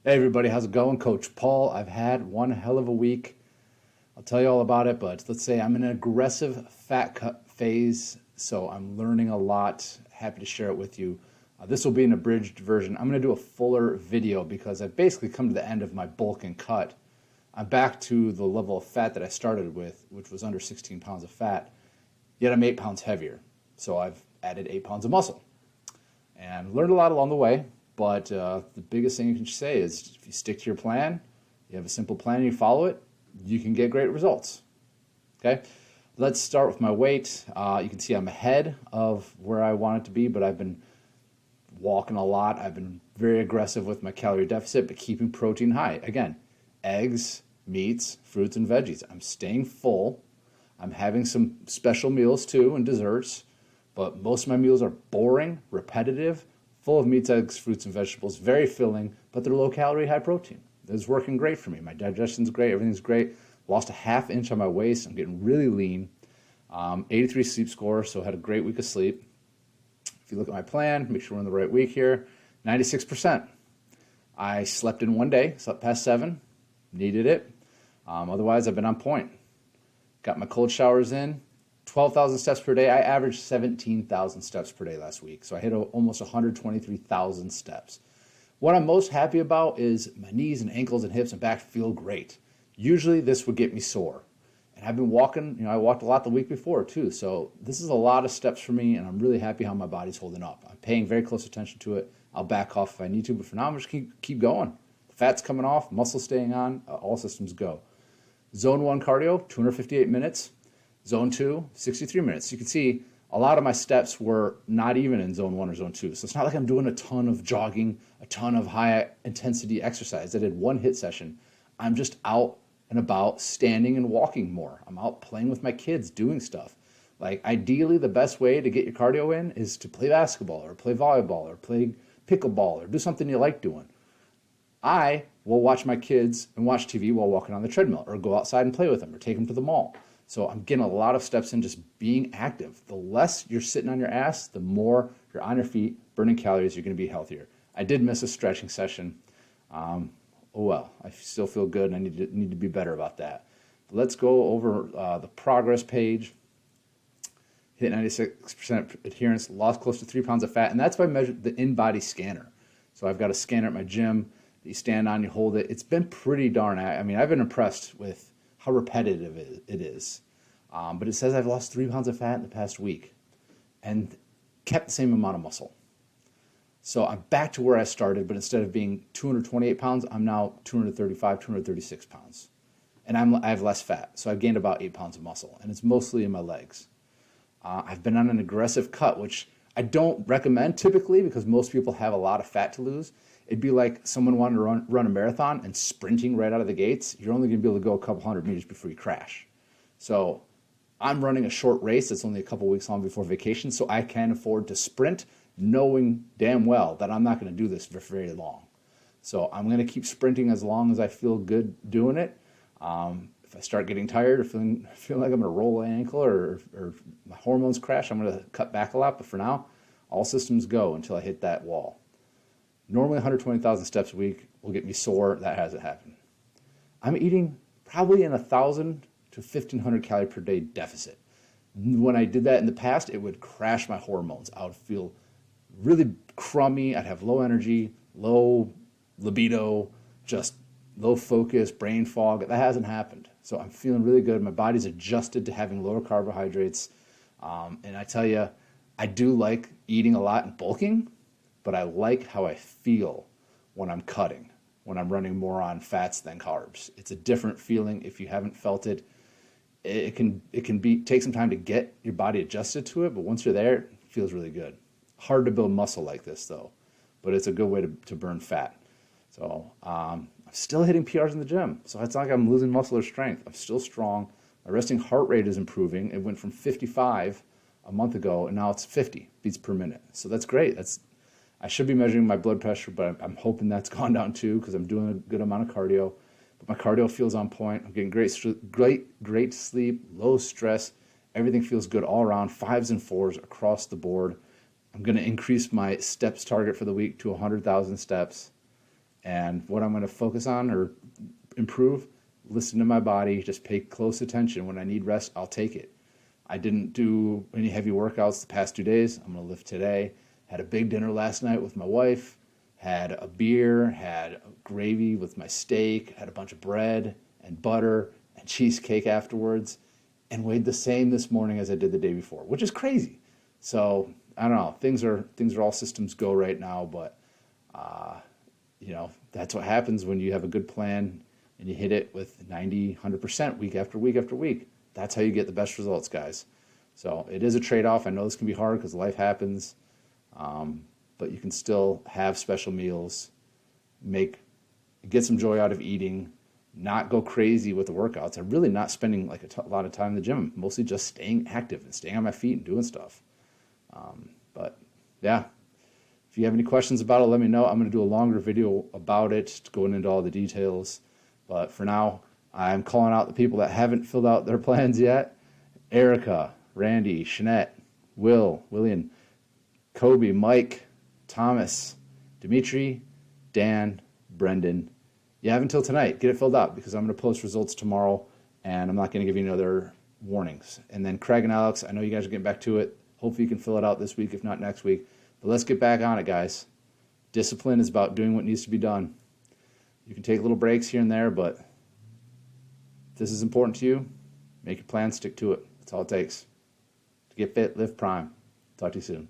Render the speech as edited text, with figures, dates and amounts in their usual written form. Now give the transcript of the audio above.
Hey everybody, how's it going? Coach Paul. I've had one hell of a week. I'll tell you all about it, but let's say I'm in an aggressive fat cut phase, so I'm learning a lot. Happy to share it with you. This will be an abridged version. I'm going to do a fuller video because I've basically come to the end of my bulk and cut. I'm back to the level of fat that I started with, which was under 16 pounds of fat, yet I'm 8 pounds heavier. So I've added 8 pounds of muscle and learned a lot along the way. But the biggest thing you can say is if you stick to your plan, you have a simple plan and you follow it, you can get great results. Okay, let's start with my weight. You can see I'm ahead of where I want it to be, but I've been walking a lot. I've been very aggressive with my calorie deficit, but keeping protein high. Again, eggs, meats, fruits, and veggies. I'm staying full. I'm having some special meals too and desserts, but most of my meals are boring, repetitive, full of meats, eggs, fruits, and vegetables, very filling, but they're low calorie, high protein. It's working great for me. My digestion's great, everything's great. Lost a ½ inch on my waist. I'm getting really lean. 83 sleep score, so I had a great week of sleep. If you look at my plan, make sure we're in the right week here, 96%. I slept in one day, slept past 7, needed it. Otherwise, I've been on point. Got my cold showers in. 12,000 steps per day. I averaged 17,000 steps per day last week. So I hit almost 123,000 steps. What I'm most happy about is my knees and ankles and hips and back feel great. Usually this would get me sore. And I've been walking, I walked a lot the week before too. So this is a lot of steps for me and I'm really happy how my body's holding up. I'm paying very close attention to it. I'll back off if I need to, but for now I'm just keep going. Fat's coming off, muscle staying on, all systems go. Zone 1 cardio, 258 minutes. Zone 2, 63 minutes. You can see a lot of my steps were not even in zone 1 or zone 2. So it's not like I'm doing a ton of jogging, a ton of high intensity exercise. I did one HIIT session. I'm just out and about standing and walking more. I'm out playing with my kids, doing stuff. Like ideally the best way to get your cardio in is to play basketball or play volleyball or play pickleball or do something you like doing. I will watch my kids and watch TV while walking on the treadmill or go outside and play with them or take them to the mall. So I'm getting a lot of steps in just being active. The less you're sitting on your ass, the more you're on your feet, burning calories, you're going to be healthier. I did miss a stretching session. Oh well, I still feel good and I need to be better about that. But let's go over the progress page. Hit 96% adherence, lost close to 3 pounds of fat, and that's by measuring the InBody Scanner. So I've got a scanner at my gym that you stand on, you hold it. It's been pretty darn, I've been impressed with how repetitive it is. But it says I've lost 3 pounds of fat in the past week and kept the same amount of muscle. So I'm back to where I started, but instead of being 228 pounds, I'm now 235, 236 pounds. And I have less fat, so I've gained about 8 pounds of muscle, and it's mostly in my legs. I've been on an aggressive cut, which I don't recommend typically because most people have a lot of fat to lose. It'd be like someone wanted to run a marathon and sprinting right out of the gates. You're only going to be able to go a couple hundred meters before you crash. So I'm running a short race that's only a couple weeks long before vacation, so I can afford to sprint knowing damn well that I'm not going to do this for very long. So I'm going to keep sprinting as long as I feel good doing it. If I start getting tired or feeling like I'm going to roll an ankle or my hormones crash, I'm going to cut back a lot. But for now, all systems go until I hit that wall. Normally 120,000 steps a week will get me sore. That hasn't happened. I'm eating probably in 1,000 to 1,500 calorie per day deficit. When I did that in the past, it would crash my hormones. I would feel really crummy. I'd have low energy, low libido, just low focus, brain fog. That hasn't happened. So I'm feeling really good. My body's adjusted to having lower carbohydrates. And I tell you, I do like eating a lot and bulking, but I like how I feel when I'm cutting, when I'm running more on fats than carbs. It's a different feeling. If you haven't felt it, it can take some time to get your body adjusted to it, but once you're there, it feels really good. Hard to build muscle like this though, but it's a good way to burn fat. So I'm still hitting PRs in the gym, so it's not like I'm losing muscle or strength. I'm still strong. My resting heart rate is improving. It went from 55 a month ago, and now it's 50 beats per minute. So that's great. I should be measuring my blood pressure, but I'm hoping that's gone down too because I'm doing a good amount of cardio. But my cardio feels on point. I'm getting great sleep, low stress. Everything feels good all around, 5s and 4s across the board. I'm going to increase my steps target for the week to 100,000 steps. And what I'm going to focus on or improve, listen to my body, just pay close attention. When I need rest, I'll take it. I didn't do any heavy workouts the past 2 days. I'm going to lift today. Had a big dinner last night with my wife. Had a beer, had gravy with my steak, had a bunch of bread and butter and cheesecake afterwards, and weighed the same this morning as I did the day before, which is crazy. So I don't know. Things are all systems go right now, but that's what happens when you have a good plan and you hit it with 90, 100% week after week after week. That's how you get the best results, guys. So it is a trade-off. I know this can be hard because life happens, but you can still have special meals, get some joy out of eating, not go crazy with the workouts. I'm really not spending like a lot of time in the gym, mostly just staying active and staying on my feet and doing stuff. But yeah, if you have any questions about it, let me know. I'm going to do a longer video about it, going into all the details. But for now, I'm calling out the people that haven't filled out their plans yet. Erica, Randy, Shanette, William, Kobe, Mike, Thomas, Dimitri, Dan, Brendan. You have until tonight. Get it filled out because I'm going to post results tomorrow, and I'm not going to give you any other warnings. And then Craig and Alex, I know you guys are getting back to it. Hopefully you can fill it out this week, if not next week. But let's get back on it, guys. Discipline is about doing what needs to be done. You can take little breaks here and there, but if this is important to you, make your plan, stick to it. That's all it takes. To get fit, live prime. Talk to you soon.